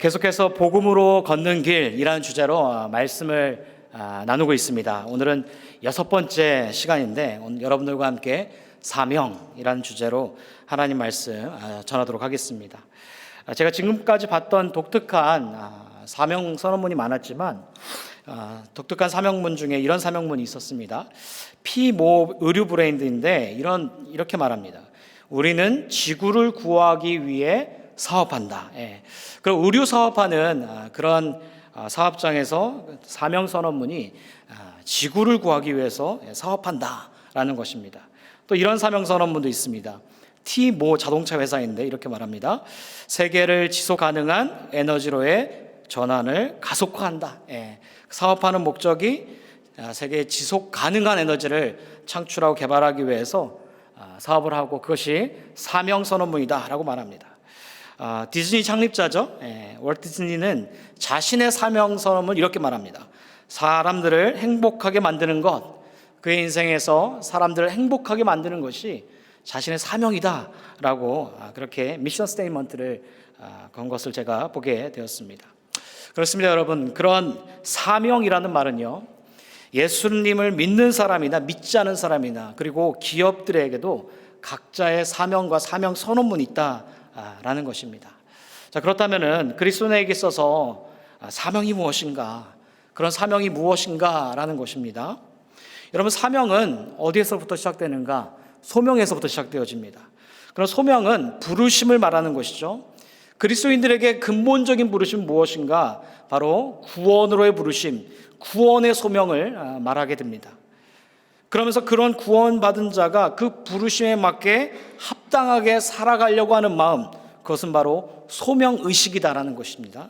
계속해서 복음으로 걷는 길이라는 주제로 말씀을 나누고 있습니다. 오늘은 6번째 시간인데 오늘 여러분들과 함께 사명이라는 주제로 하나님 말씀 전하도록 하겠습니다. 제가 지금까지 봤던 독특한 사명 선언문이 많았지만 독특한 사명문 중에 이런 사명문이 있었습니다. 피모 의류 브랜드인데 이렇게 말합니다. 우리는 지구를 구하기 위해 사업한다. 그리고 의류 사업하는 그런 사업장에서 사명 선언문이 지구를 구하기 위해서 사업한다라는 것입니다. 또 이런 사명 선언문도 있습니다. 티모 자동차 회사인데 이렇게 말합니다. 세계를 지속 가능한 에너지로의 전환을 가속화한다. 사업하는 목적이 세계의 지속 가능한 에너지를 창출하고 개발하기 위해서 사업을 하고 그것이 사명 선언문이다라고 말합니다. 디즈니 창립자죠. 월트 디즈니는 자신의 사명 선언을 이렇게 말합니다. 사람들을 행복하게 만드는 것, 그의 인생에서 사람들을 행복하게 만드는 것이 자신의 사명이다라고 그렇게 미션 스테이트먼트를 건 것을 제가 보게 되었습니다. 그렇습니다, 여러분. 그런 사명이라는 말은요, 예수님을 믿는 사람이나 믿지 않은 사람이나 그리고 기업들에게도 각자의 사명과 사명 선언문이 있다라는 것입니다. 자, 그렇다면은 그리스도인에게 있어서 사명이 무엇인가? 그런 사명이 무엇인가라는 것입니다. 여러분, 사명은 어디에서부터 시작되는가? 소명에서부터 시작되어집니다. 그럼 소명은 부르심을 말하는 것이죠. 그리스도인들에게 근본적인 부르심은 무엇인가? 바로 구원으로의 부르심, 구원의 소명을 말하게 됩니다. 그러면서 그런 구원받은 자가 그 부르심에 맞게 합당하게 살아가려고 하는 마음, 그것은 바로 소명의식이다라는 것입니다.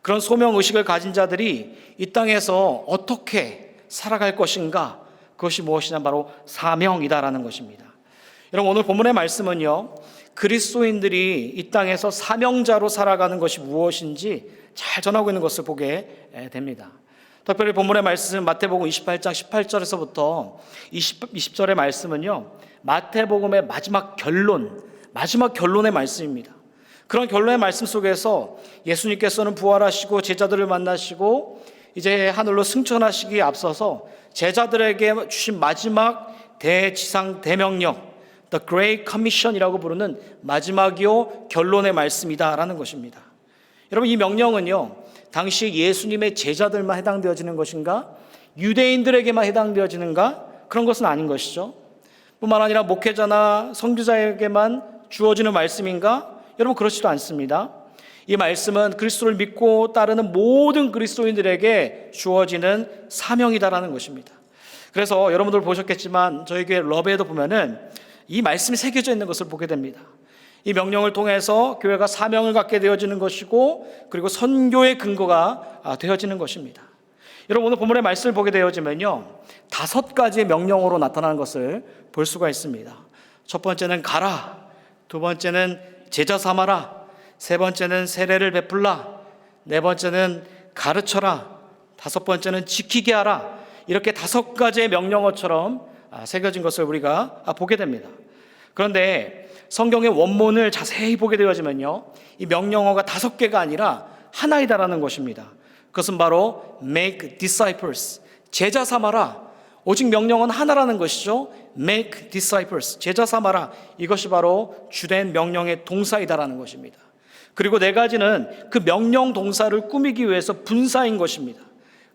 그런 소명의식을 가진 자들이 이 땅에서 어떻게 살아갈 것인가? 그것이 무엇이냐? 바로 사명이다라는 것입니다. 여러분, 오늘 본문의 말씀은요, 그리스도인들이 이 땅에서 사명자로 살아가는 것이 무엇인지 잘 전하고 있는 것을 보게 됩니다. 특별히 본문의 말씀 마태복음 28장 18절에서부터 20절의 말씀은요, 마태복음의 마지막 결론의 말씀입니다. 그런 결론의 말씀 속에서 예수님께서는 부활하시고 제자들을 만나시고 이제 하늘로 승천하시기에 앞서서 제자들에게 주신 마지막 대지상 대명령, The Great Commission이라고 부르는 마지막이요 결론의 말씀이다라는 것입니다. 여러분, 이 명령은요, 당시 예수님의 제자들만 해당되어지는 것인가? 유대인들에게만 해당되어지는가? 그런 것은 아닌 것이죠. 뿐만 아니라 목회자나 선교사에게만 주어지는 말씀인가? 여러분, 그렇지도 않습니다. 이 말씀은 그리스도를 믿고 따르는 모든 그리스도인들에게 주어지는 사명이다라는 것입니다. 그래서 여러분들 보셨겠지만 저희 교회 러브에도 보면은 이 말씀이 새겨져 있는 것을 보게 됩니다. 이 명령을 통해서 교회가 사명을 갖게 되어지는 것이고 그리고 선교의 근거가 되어지는 것입니다. 여러분, 오늘 본문의 말씀을 보게 되어지면요, 5가지의 명령으로 나타나는 것을 볼 수가 있습니다. 첫 번째는 가라, 두 번째는 제자 삼아라, 세 번째는 세례를 베풀라, 네 번째는 가르쳐라, 다섯 번째는 지키게 하라. 이렇게 5가지의 명령어처럼 새겨진 것을 우리가 보게 됩니다. 그런데 성경의 원문을 자세히 보게 되어지면요, 이 명령어가 5개가 아니라 하나이다라는 것입니다. 그것은 바로 make disciples, 제자 삼아라. 오직 명령은 하나라는 것이죠. make disciples, 제자 삼아라. 이것이 바로 주된 명령의 동사이다라는 것입니다. 그리고 4가지는 그 명령 동사를 꾸미기 위해서 분사인 것입니다.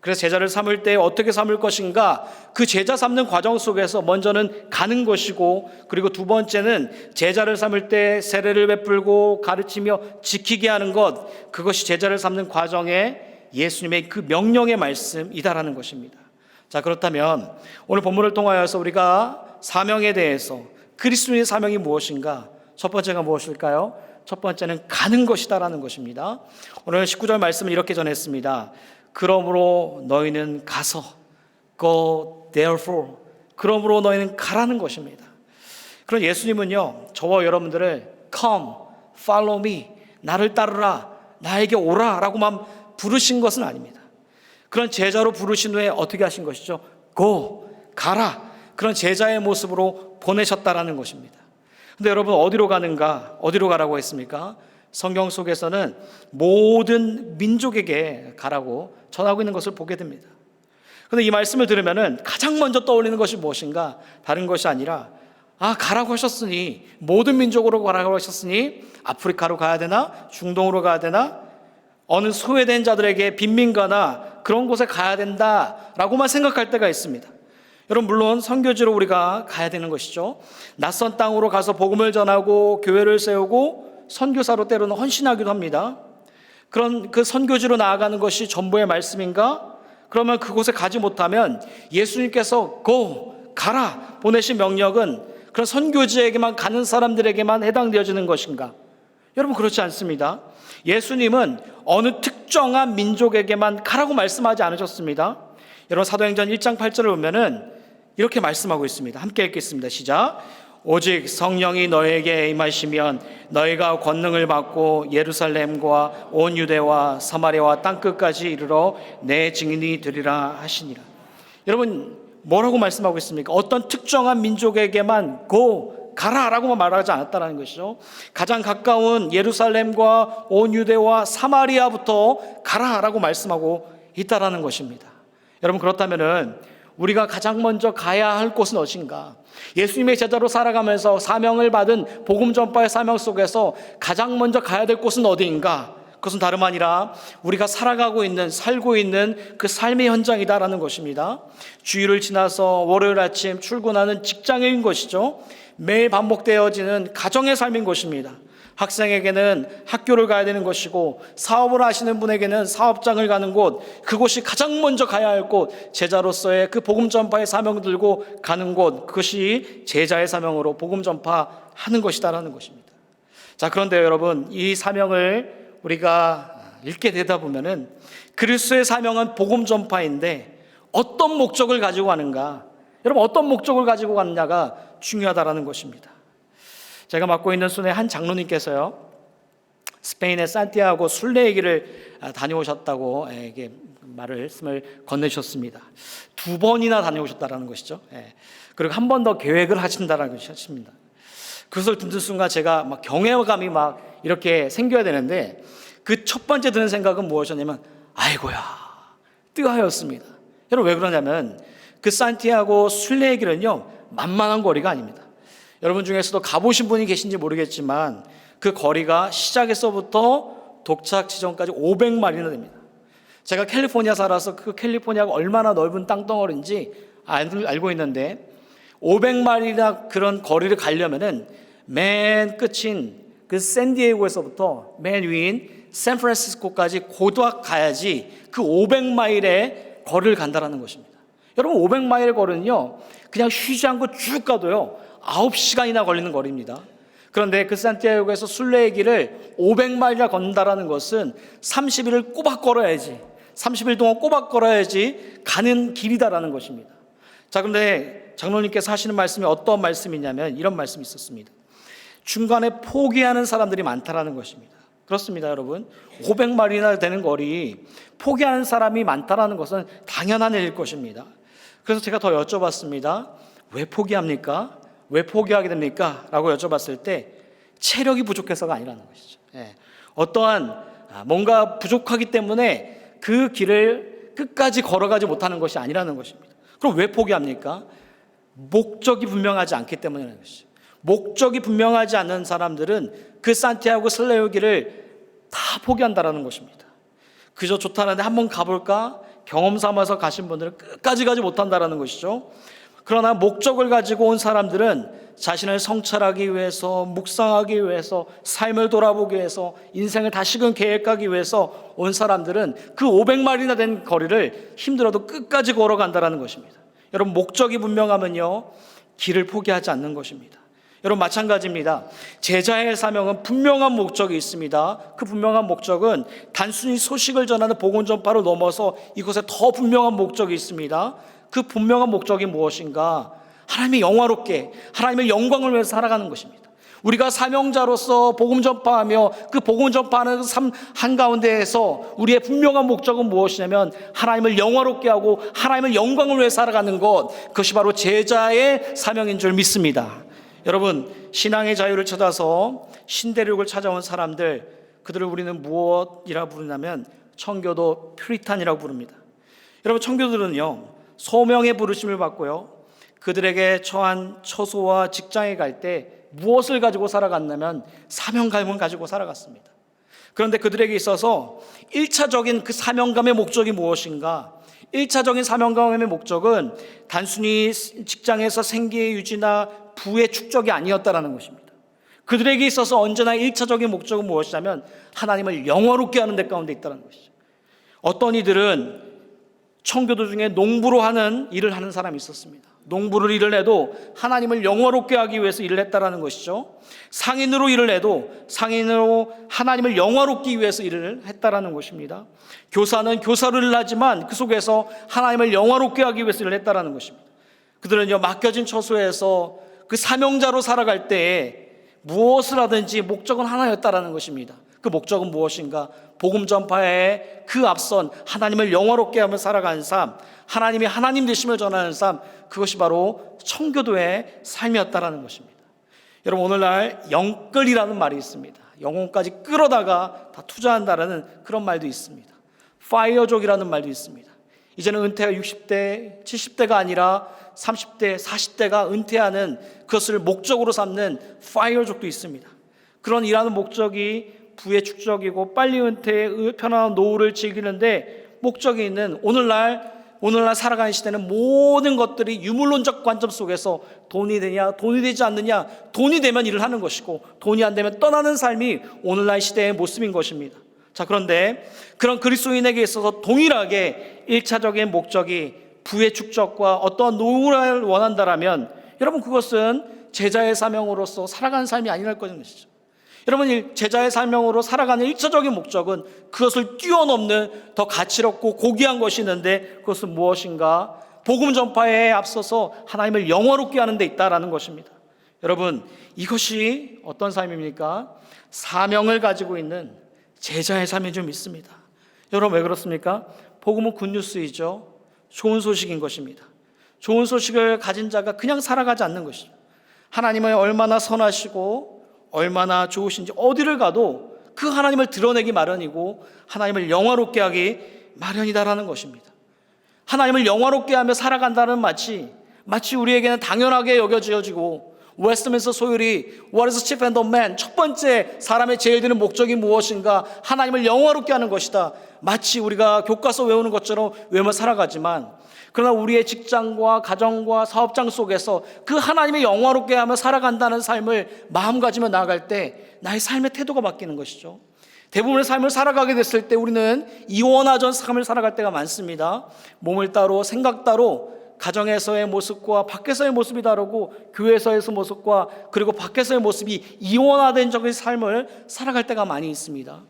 그래서 제자를 삼을 때 어떻게 삼을 것인가? 그 제자 삼는 과정 속에서 먼저는 가는 것이고, 그리고 두 번째는 제자를 삼을 때 세례를 베풀고 가르치며 지키게 하는 것, 그것이 제자를 삼는 과정에 예수님의 그 명령의 말씀이다라는 것입니다. 자, 그렇다면 오늘 본문을 통하여서 우리가 사명에 대해서 그리스도의 사명이 무엇인가? 첫 번째가 무엇일까요? 첫 번째는 가는 것이다라는 것입니다. 오늘 19절 말씀을 이렇게 전했습니다. 그러므로 너희는 가서, go therefore, 그러므로 너희는 가라는 것입니다. 그럼 예수님은요, 저와 여러분들을 come, follow me, 나를 따르라, 나에게 오라 라고만 부르신 것은 아닙니다. 그런 제자로 부르신 후에 어떻게 하신 것이죠? go, 가라. 그런 제자의 모습으로 보내셨다라는 것입니다. 근데 여러분, 어디로 가는가? 어디로 가라고 했습니까? 성경 속에서는 모든 민족에게 가라고 전하고 있는 것을 보게 됩니다. 그런데 이 말씀을 들으면 가장 먼저 떠올리는 것이 무엇인가? 다른 것이 아니라 가라고 하셨으니, 모든 민족으로 가라고 하셨으니 아프리카로 가야 되나? 중동으로 가야 되나? 어느 소외된 자들에게 빈민가나 그런 곳에 가야 된다라고만 생각할 때가 있습니다. 여러분, 물론 선교지로 우리가 가야 되는 것이죠. 낯선 땅으로 가서 복음을 전하고 교회를 세우고 선교사로 때로는 헌신하기도 합니다. 그런 그 선교지로 나아가는 것이 전부의 말씀인가? 그러면 그곳에 가지 못하면 예수님께서 가라 보내신 명령은 그런 선교지에게만 가는 사람들에게만 해당되어지는 것인가? 여러분, 그렇지 않습니다. 예수님은 어느 특정한 민족에게만 가라고 말씀하지 않으셨습니다. 여러분, 사도행전 1장 8절을 보면은 이렇게 말씀하고 있습니다. 함께 읽겠습니다. 시작. 오직 성령이 너에게 임하시면 너희가 권능을 받고 예루살렘과 온 유대와 사마리아와 땅끝까지 이르러 내 증인이 되리라 하시니라. 여러분, 뭐라고 말씀하고 있습니까? 어떤 특정한 민족에게만 가라라고만 말하지 않았다는 것이죠. 가장 가까운 예루살렘과 온 유대와 사마리아부터 가라라고 말씀하고 있다라는 것입니다. 여러분, 그렇다면은 우리가 가장 먼저 가야 할 곳은 어딘가? 예수님의 제자로 살아가면서 사명을 받은 복음 전파의 사명 속에서 가장 먼저 가야 될 곳은 어디인가? 그것은 다름 아니라 우리가 살고 있는 그 삶의 현장이다라는 것입니다. 주일을 지나서 월요일 아침 출근하는 직장인 것이죠. 매일 반복되어지는 가정의 삶인 것입니다. 학생에게는 학교를 가야 되는 것이고, 사업을 하시는 분에게는 사업장을 가는 곳, 그곳이 가장 먼저 가야 할 곳, 제자로서의 그 복음 전파의 사명을 들고 가는 곳, 그것이 제자의 사명으로 복음 전파하는 것이다라는 것입니다. 자, 그런데 여러분, 이 사명을 우리가 읽게 되다 보면은 그리스도의 사명은 복음 전파인데 어떤 목적을 가지고 가는가? 여러분, 어떤 목적을 가지고 가느냐가 중요하다라는 것입니다. 제가 맡고 있는 순회 한 장로님께서요, 스페인의 산티아고 순례길을 다녀오셨다고 말씀을 건네주셨습니다. 2번이나 다녀오셨다라는 것이죠. 그리고 한 번 더 계획을 하신다라는 것입니다. 그것을 듣는 순간 제가 막 경외감이 막 이렇게 생겨야 되는데, 그 첫 번째 드는 생각은 무엇이었냐면 아이고야, 뜨하였습니다. 여러분, 왜 그러냐면 그 산티아고 순례길은요, 만만한 거리가 아닙니다. 여러분 중에서도 가보신 분이 계신지 모르겠지만 그 거리가 시작에서부터 도착 지점까지 500마일이나 됩니다. 제가 캘리포니아 살아서 그 캘리포니아가 얼마나 넓은 땅덩어리인지 알고 있는데, 500마일이나 그런 거리를 가려면은 맨 끝인 그 샌디에이고에서부터 맨 위인 샌프란시스코까지 고도 가야지 그 500마일의 거리를 간다라는 것입니다. 여러분, 500마일의 거리는요, 그냥 쉬지 않고 쭉 가도요 9시간이나 걸리는 거리입니다. 그런데 그 산티아고에서 순례의 길을 500마일이나 걷는다라는 것은 30일을 꼬박 걸어야지, 30일 동안 꼬박 걸어야지 가는 길이다라는 것입니다. 자, 그런데 장로님께서 하시는 말씀이 어떤 말씀이냐면 이런 말씀이 있었습니다. 중간에 포기하는 사람들이 많다라는 것입니다. 그렇습니다, 여러분. 500마일이나 되는 거리, 포기하는 사람이 많다라는 것은 당연한 일일 것입니다. 그래서 제가 더 여쭤봤습니다. 왜 포기합니까? 왜 포기하게 됩니까? 라고 여쭤봤을 때 체력이 부족해서가 아니라는 것이죠. 어떠한 뭔가 부족하기 때문에 그 길을 끝까지 걸어가지 못하는 것이 아니라는 것입니다. 그럼 왜 포기합니까? 목적이 분명하지 않기 때문이라는 것이죠. 목적이 분명하지 않은 사람들은 그 산티아고 순례의 길을 다 포기한다라는 것입니다. 그저 좋다는데 한번 가볼까? 경험 삼아서 가신 분들은 끝까지 가지 못한다라는 것이죠. 그러나 목적을 가지고 온 사람들은 자신을 성찰하기 위해서, 묵상하기 위해서, 삶을 돌아보기 위해서, 인생을 다시금 계획하기 위해서 온 사람들은 그 500마일이나 된 거리를 힘들어도 끝까지 걸어간다는 것입니다. 여러분, 목적이 분명하면요 길을 포기하지 않는 것입니다. 여러분, 마찬가지입니다. 제자의 사명은 분명한 목적이 있습니다. 그 분명한 목적은 단순히 소식을 전하는 복음 전파로 넘어서 이곳에 더 분명한 목적이 있습니다. 그 분명한 목적이 무엇인가? 하나님의 영화롭게, 하나님의 영광을 위해서 살아가는 것입니다. 우리가 사명자로서 복음 전파하며 그 복음 전파하는 삶 한가운데에서 우리의 분명한 목적은 무엇이냐면 하나님을 영화롭게 하고 하나님의 영광을 위해 살아가는 것, 그것이 바로 제자의 사명인 줄 믿습니다. 여러분, 신앙의 자유를 찾아서 신대륙을 찾아온 사람들, 그들을 우리는 무엇이라 부르냐면 청교도 퓨리탄이라고 부릅니다. 여러분, 청교도들은요 소명의 부르심을 받고요, 그들에게 처한 처소와 직장에 갈 때 무엇을 가지고 살아갔냐면 사명감을 가지고 살아갔습니다. 그런데 그들에게 있어서 1차적인 그 사명감의 목적이 무엇인가? 1차적인 사명감의 목적은 단순히 직장에서 생계의 유지나 부의 축적이 아니었다라는 것입니다. 그들에게 있어서 언제나 1차적인 목적은 무엇이냐면 하나님을 영화롭게 하는 데 가운데 있다는 것이죠. 어떤 이들은 청교도 중에 농부로 하는 일을 하는 사람이 있었습니다. 농부를 일을 해도 하나님을 영화롭게 하기 위해서 일을 했다라는 것이죠. 상인으로 일을 해도 상인으로 하나님을 영화롭게 위해서 일을 했다라는 것입니다. 교사는 교사로 일을 하지만 그 속에서 하나님을 영화롭게 하기 위해서 일을 했다라는 것입니다. 그들은요 맡겨진 처소에서 그 사명자로 살아갈 때에 무엇을 하든지 목적은 하나였다라는 것입니다. 그 목적은 무엇인가? 복음 전파에 그 앞선 하나님을 영화롭게 하며 살아가는 삶, 하나님이 하나님 되심을 전하는 삶, 그것이 바로 청교도의 삶이었다라는 것입니다. 여러분, 오늘날 영끌이라는 말이 있습니다. 영혼까지 끌어다가 다 투자한다라는 그런 말도 있습니다. 파이어족이라는 말도 있습니다. 이제는 은퇴가 60대, 70대가 아니라 30대, 40대가 은퇴하는 그것을 목적으로 삼는 파이어족도 있습니다. 그런 일하는 목적이 부의 축적이고 빨리 은퇴의 편안한 노후를 즐기는데 목적이 있는 오늘날 살아가는 시대는 모든 것들이 유물론적 관점 속에서 돈이 되냐, 돈이 되지 않느냐, 돈이 되면 일을 하는 것이고 돈이 안 되면 떠나는 삶이 오늘날 시대의 모습인 것입니다. 자, 그런데 그런 그리스도인에게 있어서 동일하게 1차적인 목적이 부의 축적과 어떠한 노후를 원한다라면 여러분, 그것은 제자의 사명으로서 살아가는 삶이 아니랄 것이죠. 여러분, 제자의 사명으로 살아가는 1차적인 목적은 그것을 뛰어넘는 더 가치롭고 고귀한 것이 있는데 그것은 무엇인가? 복음 전파에 앞서서 하나님을 영화롭게 하는 데 있다라는 것입니다. 여러분, 이것이 어떤 삶입니까? 사명을 가지고 있는 제자의 삶인 줄 믿습니다. 여러분, 왜 그렇습니까? 복음은 굿뉴스이죠. 좋은 소식인 것입니다. 좋은 소식을 가진 자가 그냥 살아가지 않는 것이죠. 하나님은 얼마나 선하시고 얼마나 좋으신지 어디를 가도 그 하나님을 드러내기 마련이고 하나님을 영화롭게 하기 마련이다라는 것입니다. 하나님을 영화롭게 하며 살아간다는 마치 우리에게는 당연하게 여겨지고 웨스트민스터 소율이 What is the chief end of man? 첫 번째 사람의 제일 드는 목적이 무엇인가? 하나님을 영화롭게 하는 것이다. 마치 우리가 교과서 외우는 것처럼 외우며 살아가지만 그러나 우리의 직장과 가정과 사업장 속에서 그 하나님의 영화롭게 하며 살아간다는 삶을 마음가짐으로 나아갈 때 나의 삶의 태도가 바뀌는 것이죠. 대부분의 삶을 살아가게 됐을 때 우리는 이원화전 삶을 살아갈 때가 많습니다. 몸을 따로 생각 따로 가정에서의 모습과 밖에서의 모습이 다르고 교회에서의 모습과 그리고 밖에서의 모습이 이원화된 적의 삶을 살아갈 때가 많이 있습니다.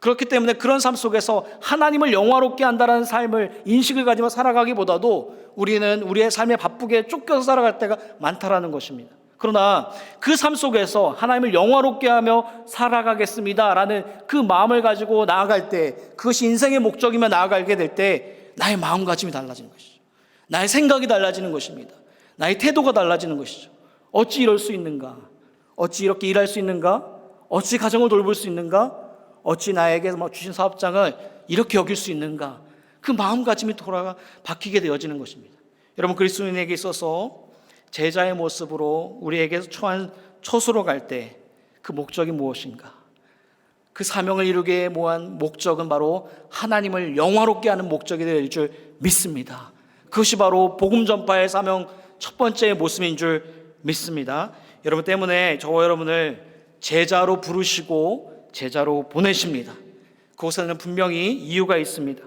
그렇기 때문에 그런 삶 속에서 하나님을 영화롭게 한다는 삶을 인식을 가지며 살아가기보다도 우리는 우리의 삶에 바쁘게 쫓겨서 살아갈 때가 많다라는 것입니다. 그러나 그 삶 속에서 하나님을 영화롭게 하며 살아가겠습니다라는 그 마음을 가지고 나아갈 때, 그것이 인생의 목적이며 나아가게 될 때 나의 마음가짐이 달라지는 것이죠. 나의 생각이 달라지는 것입니다. 나의 태도가 달라지는 것이죠. 어찌 이럴 수 있는가? 어찌 이렇게 일할 수 있는가? 어찌 가정을 돌볼 수 있는가? 어찌 나에게 주신 사업장을 이렇게 여길 수 있는가? 그 마음가짐이 바뀌게 되어지는 것입니다. 여러분, 그리스도인에게 있어서 제자의 모습으로 우리에게서 처한 처소로 갈 때 그 목적이 무엇인가? 그 사명을 이루게 모한 목적은 바로 하나님을 영화롭게 하는 목적이 될 줄 믿습니다. 그것이 바로 복음 전파의 사명 첫 번째 모습인 줄 믿습니다. 여러분 때문에 저와 여러분을 제자로 부르시고 제자로 보내십니다. 그것에는 분명히 이유가 있습니다.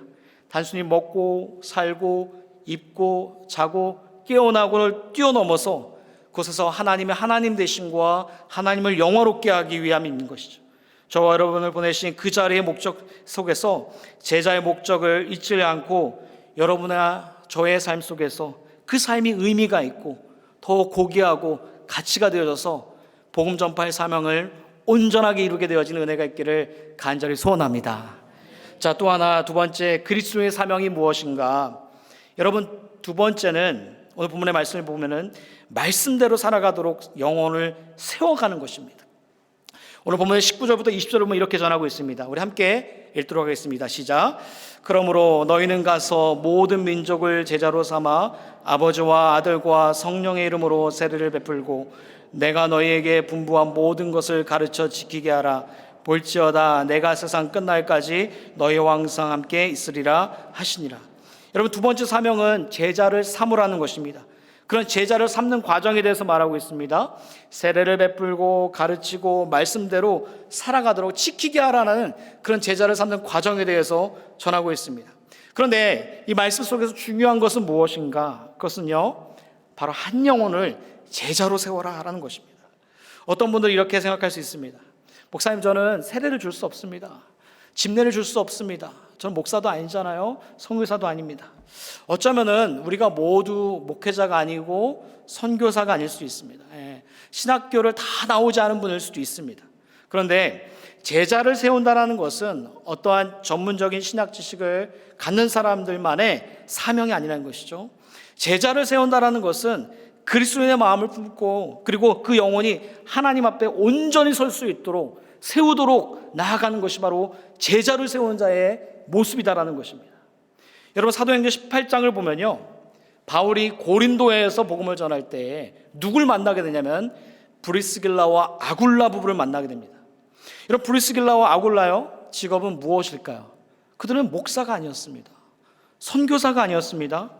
단순히 먹고 살고 입고 자고 깨어나고를 뛰어넘어서 그곳에서 하나님의 하나님 되심과 하나님을 영화롭게 하기 위함인 것이죠. 저와 여러분을 보내신 그 자리의 목적 속에서 제자의 목적을 잊지 않고 여러분과 저의 삶 속에서 그 삶이 의미가 있고 더 고귀하고 가치가 되어져서 복음 전파의 사명을 온전하게 이루게 되어지는 은혜가 있기를 간절히 소원합니다. 자, 또 하나, 두 번째, 그리스도의 사명이 무엇인가? 여러분, 두 번째는 오늘 본문의 말씀을 보면은 말씀대로 살아가도록 영혼을 세워가는 것입니다. 오늘 본문의 19절부터 20절을 보면 이렇게 전하고 있습니다. 우리 함께 읽도록 하겠습니다. 시작. 그러므로 너희는 가서 모든 민족을 제자로 삼아 아버지와 아들과 성령의 이름으로 세례를 베풀고 내가 너희에게 분부한 모든 것을 가르쳐 지키게 하라. 볼지어다 내가 세상 끝날까지 너희와 항상 함께 있으리라 하시니라. 여러분, 두 번째 사명은 제자를 삼으라는 것입니다. 그런 제자를 삼는 과정에 대해서 말하고 있습니다. 세례를 베풀고 가르치고 말씀대로 살아가도록 지키게 하라는 그런 제자를 삼는 과정에 대해서 전하고 있습니다. 그런데 이 말씀 속에서 중요한 것은 무엇인가? 그것은요, 바로 한 영혼을 제자로 세워라 라는 것입니다. 어떤 분들이 이렇게 생각할 수 있습니다. 목사님, 저는 세례를 줄 수 없습니다. 집례를 줄 수 없습니다. 저는 목사도 아니잖아요. 성교사도 아닙니다. 어쩌면은 우리가 모두 목회자가 아니고 선교사가 아닐 수 있습니다. 신학교를 다 나오지 않은 분일 수도 있습니다. 그런데 제자를 세운다는 것은 어떠한 전문적인 신학 지식을 갖는 사람들만의 사명이 아니라는 것이죠. 제자를 세운다는 것은 그리스도인의 마음을 품고 그리고 그 영혼이 하나님 앞에 온전히 설 수 있도록 세우도록 나아가는 것이 바로 제자를 세우는 자의 모습이다라는 것입니다. 여러분, 사도행전 18장을 보면요, 바울이 고린도에서 복음을 전할 때 누굴 만나게 되냐면 브리스길라와 아굴라 부부를 만나게 됩니다. 여러분, 브리스길라와 아굴라요, 직업은 무엇일까요? 그들은 목사가 아니었습니다. 선교사가 아니었습니다.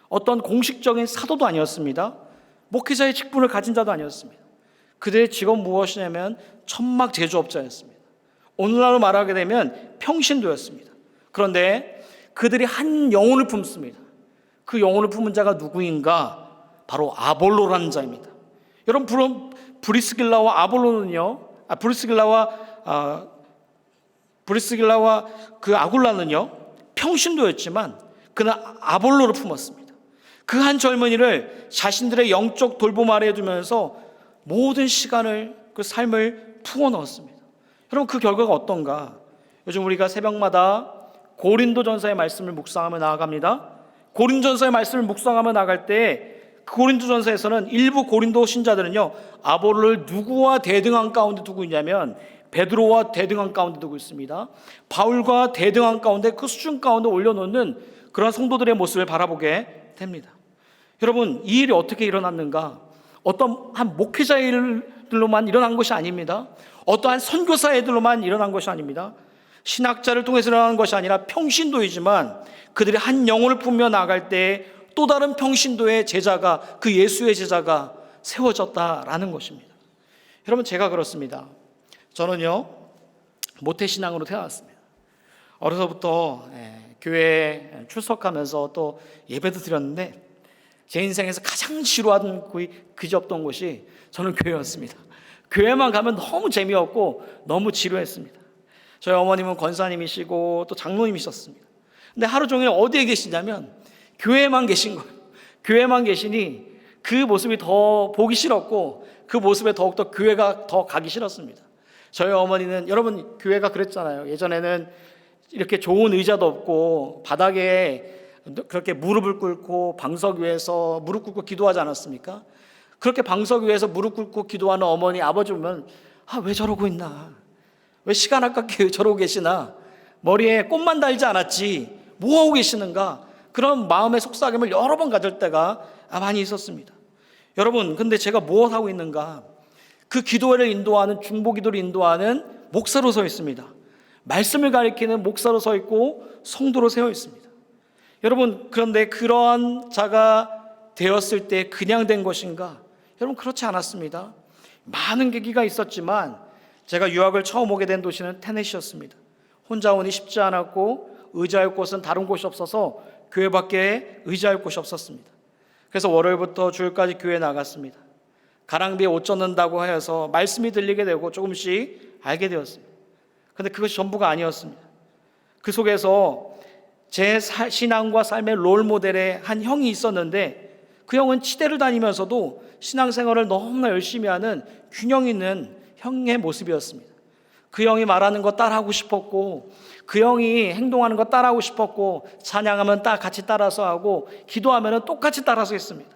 어떤 공식적인 사도도 아니었습니다. 목회자의 직분을 가진 자도 아니었습니다. 그들의 직업 무엇이냐면 천막 제조업자였습니다. 오늘날로 말하게 되면 평신도였습니다. 그런데 그들이 한 영혼을 품습니다. 그 영혼을 품은 자가 누구인가? 바로 아볼로라는 자입니다. 여러분, 브리스길라와 아볼로는요, 브리스길라와 그 아굴라는요, 평신도였지만 그는 아볼로를 품었습니다. 그 한 젊은이를 자신들의 영적 돌봄 아래에 두면서 모든 시간을, 그 삶을 부어 넣었습니다. 여러분, 그 결과가 어떤가? 요즘 우리가 새벽마다 고린도전서의 말씀을 묵상하며 나아갑니다. 고린도전서의 말씀을 묵상하며 나갈 때 그 고린도전서에서는 일부 고린도 신자들은요, 아볼로를 누구와 대등한 가운데 두고 있냐면 베드로와 대등한 가운데 두고 있습니다. 바울과 대등한 가운데, 그 수준 가운데 올려놓는 그런 성도들의 모습을 바라보게 됩니다. 여러분, 이 일이 어떻게 일어났는가? 어떤 한 목회자의 일들로만 일어난 것이 아닙니다. 어떠한 선교사의 일들로만 일어난 것이 아닙니다. 신학자를 통해서 일어나는 것이 아니라 평신도이지만 그들이 한 영혼을 품며 나아갈 때 또 다른 평신도의 제자가, 그 예수의 제자가 세워졌다라는 것입니다. 여러분, 제가 그렇습니다. 저는요, 모태신앙으로 태어났습니다. 어려서부터 교회에 출석하면서 또 예배도 드렸는데 제 인생에서 가장 지루하던 그지없던 곳이 저는 교회였습니다. 교회만 가면 너무 재미없고 너무 지루했습니다. 저희 어머님은 권사님이시고 또 장로님이셨습니다. 근데 하루 종일 어디에 계시냐면 교회에만 계신 거예요. 교회만 계시니 그 모습이 더 보기 싫었고 그 모습에 더욱더 교회가 더 가기 싫었습니다. 저희 어머니는, 여러분, 교회가 그랬잖아요. 예전에는 이렇게 좋은 의자도 없고 바닥에 그렇게 무릎을 꿇고 방석 위에서 무릎 꿇고 기도하지 않았습니까? 그렇게 방석 위에서 무릎 꿇고 기도하는 어머니, 아버지 보면 왜 저러고 있나? 왜 시간 아깝게 저러고 계시나? 머리에 꽃만 달지 않았지 뭐하고 계시는가? 그런 마음의 속삭임을 여러 번 가질 때가 많이 있었습니다. 여러분, 근데 제가 무엇 하고 있는가? 그 기도회를 인도하는, 중보기도를 인도하는 목사로 서 있습니다. 말씀을 가리키는 목사로 서 있고 성도로 세워 있습니다. 여러분, 그런데 그러한 자가 되었을 때 그냥 된 것인가? 여러분, 그렇지 않았습니다. 많은 계기가 있었지만 제가 유학을 처음 오게 된 도시는 테네시였습니다. 혼자 오니 쉽지 않았고 의지할 곳은 다른 곳이 없어서 교회밖에 의지할 곳이 없었습니다. 그래서 월요일부터 주일까지 교회에 나갔습니다. 가랑비에 옷 젖는다고 해서 말씀이 들리게 되고 조금씩 알게 되었습니다. 그런데 그것이 전부가 아니었습니다. 그 속에서 제 신앙과 삶의 롤모델의 한 형이 있었는데 그 형은 치대를 다니면서도 신앙생활을 너무나 열심히 하는 균형 있는 형의 모습이었습니다. 그 형이 말하는 거 따라하고 싶었고 그 형이 행동하는 거 따라하고 싶었고 찬양하면 같이 따라서 하고 기도하면 똑같이 따라서 했습니다.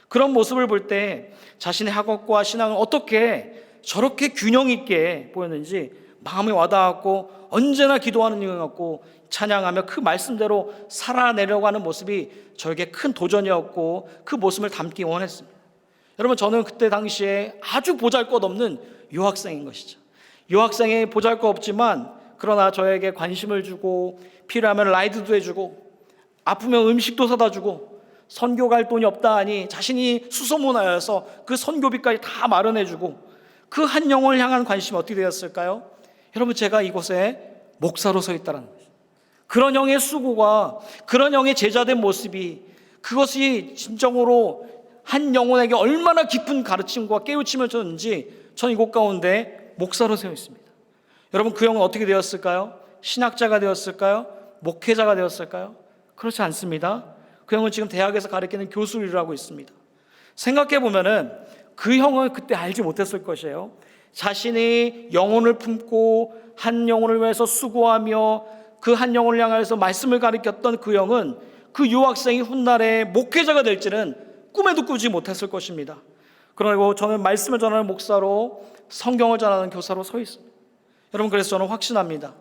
그런 모습을 볼 때 자신의 학업과 신앙을 어떻게 저렇게 균형 있게 보였는지 마음이 와닿았고 언제나 기도하는 것 같고 찬양하며 그 말씀대로 살아내려고 하는 모습이 저에게 큰 도전이었고 그 모습을 담기 원했습니다. 여러분, 저는 그때 당시에 아주 보잘것없는 유학생인 것이죠. 유학생이 보잘것없지만 그러나 저에게 관심을 주고 필요하면 라이드도 해주고 아프면 음식도 사다 주고 선교 갈 돈이 없다 하니 자신이 수소문하여서 그 선교비까지 다 마련해주고 그 한 영혼을 향한 관심이 어떻게 되었을까요? 여러분, 제가 이곳에 목사로 서 있다는 거죠. 그런 영의 수고가, 그런 영의 제자된 모습이, 그것이 진정으로 한 영혼에게 얼마나 깊은 가르침과 깨우침을 줬는지 저는 이곳 가운데 목사로 세워 있습니다. 여러분, 그 영은 어떻게 되었을까요? 신학자가 되었을까요? 목회자가 되었을까요? 그렇지 않습니다. 그 형은 지금 대학에서 가르치는 교수를 일을 하고 있습니다. 생각해 보면은 그 형은 그때 알지 못했을 것이에요. 자신이 영혼을 품고 한 영혼을 위해서 수고하며 그 한 영혼을 향해서 말씀을 가르쳤던 그 형은 그 유학생이 훗날에 목회자가 될지는 꿈에도 꾸지 못했을 것입니다. 그리고 저는 말씀을 전하는 목사로, 성경을 전하는 교사로 서 있습니다. 여러분, 그래서 저는 확신합니다.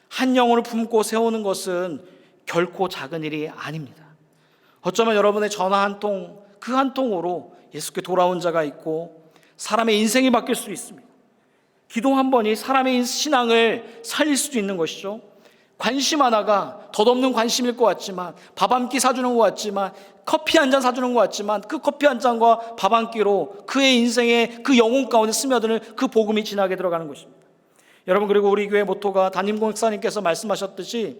한 영혼을 품고 세우는 것은 결코 작은 일이 아닙니다. 어쩌면 여러분의 전화 한 통, 그 한 통으로 예수께 돌아온 자가 있고 사람의 인생이 바뀔 수 있습니다. 기도 한 번이 사람의 신앙을 살릴 수도 있는 것이죠. 관심 하나가 덧없는 관심일 것 같지만, 밥 한 끼 사주는 것 같지만, 커피 한 잔 사주는 것 같지만, 그 커피 한 잔과 밥 한 끼로 그의 인생의 그 영혼 가운데 스며드는 그 복음이 진하게 들어가는 것입니다. 여러분, 그리고 우리 교회 모토가 담임 목사님께서 말씀하셨듯이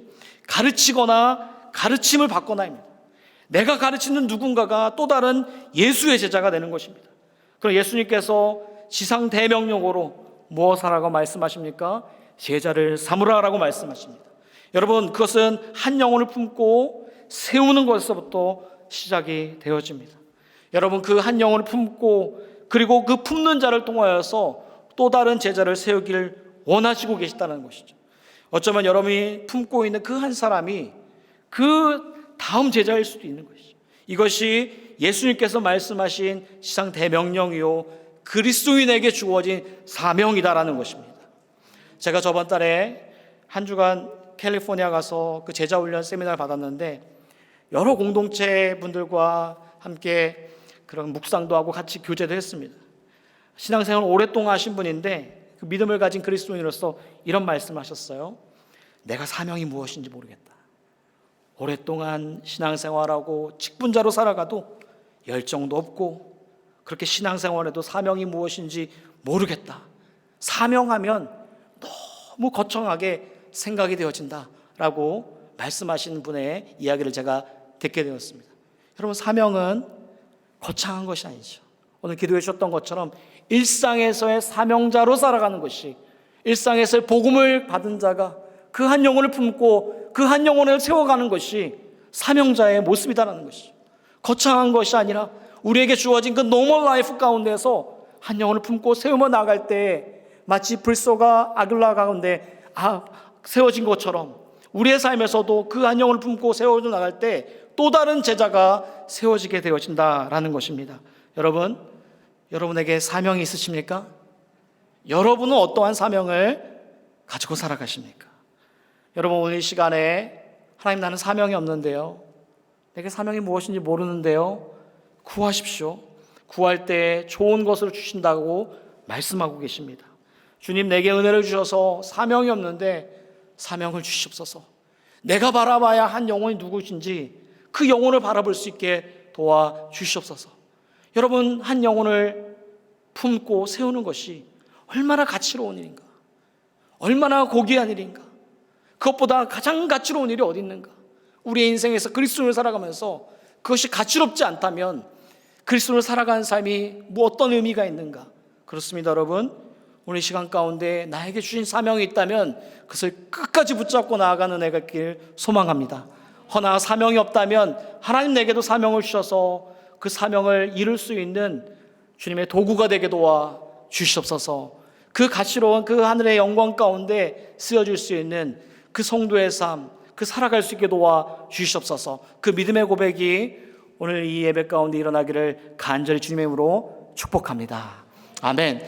가르치거나 가르침을 받거나입니다. 내가 가르치는 누군가가 또 다른 예수의 제자가 되는 것입니다. 그럼 예수님께서 지상 대명령으로 무엇하라고 말씀하십니까? 제자를 삼으라라고 말씀하십니다. 여러분, 그것은 한 영혼을 품고 세우는 것에서부터 시작이 되어집니다. 여러분, 그 한 영혼을 품고 그리고 그 품는 자를 통하여서 또 다른 제자를 세우기를 원하시고 계시다는 것이죠. 어쩌면 여러분이 품고 있는 그 한 사람이 그 다음 제자일 수도 있는 것이죠. 이것이 예수님께서 말씀하신 지상 대명령이요 그리스도인에게 주어진 사명이다라는 것입니다. 제가 저번 달에 한 주간 캘리포니아 가서 그 제자훈련 세미나를 받았는데 여러 공동체 분들과 함께 그런 묵상도 하고 같이 교제도 했습니다. 신앙생활을 오랫동안 하신 분인데 그 믿음을 가진 그리스도인으로서 이런 말씀을 하셨어요. 내가 사명이 무엇인지 모르겠다. 오랫동안 신앙생활하고 직분자로 살아가도 열정도 없고 그렇게 신앙생활에도 사명이 무엇인지 모르겠다. 사명하면 너무 거창하게 생각이 되어진다라고 말씀하시는 분의 이야기를 제가 듣게 되었습니다. 여러분, 사명은 거창한 것이 아니죠. 오늘 기도해 주셨던 것처럼 일상에서의 사명자로 살아가는 것이, 일상에서의 복음을 받은 자가 그 한 영혼을 품고 그 한 영혼을 세워가는 것이 사명자의 모습이다라는 것이죠. 거창한 것이 아니라 우리에게 주어진 그 노멀 라이프 가운데서 한 영혼을 품고 세우며 나갈 때 마치 불소가 아글라 가운데 세워진 것처럼 우리의 삶에서도 그 한 영혼을 품고 세워져 나갈 때 또 다른 제자가 세워지게 되어진다라는 것입니다. 여러분, 여러분에게 사명이 있으십니까? 여러분은 어떠한 사명을 가지고 살아가십니까? 여러분, 오늘 이 시간에 하나님, 나는 사명이 없는데요, 내게 사명이 무엇인지 모르는데요, 구하십시오. 구할 때 좋은 것을 주신다고 말씀하고 계십니다. 주님, 내게 은혜를 주셔서 사명이 없는데 사명을 주시옵소서. 내가 바라봐야 한 영혼이 누구신지 그 영혼을 바라볼 수 있게 도와주시옵소서. 여러분, 한 영혼을 품고 세우는 것이 얼마나 가치로운 일인가, 얼마나 고귀한 일인가. 그것보다 가장 가치로운 일이 어디 있는가. 우리의 인생에서 그리스도를 살아가면서 그것이 가치롭지 않다면 그리스도를 살아가는 삶이 어떤 의미가 있는가. 그렇습니다. 여러분, 오늘 이 시간 가운데 나에게 주신 사명이 있다면 그것을 끝까지 붙잡고 나아가는 애가 있길 소망합니다. 허나 사명이 없다면 하나님, 내게도 사명을 주셔서 그 사명을 이룰 수 있는 주님의 도구가 되게 도와 주시옵소서. 그 가치로운 그 하늘의 영광 가운데 쓰여질 수 있는 그 성도의 삶, 그 살아갈 수 있게 도와 주시옵소서. 그 믿음의 고백이 오늘 이 예배 가운데 일어나기를 간절히 주님의 이름으로 축복합니다. 아멘.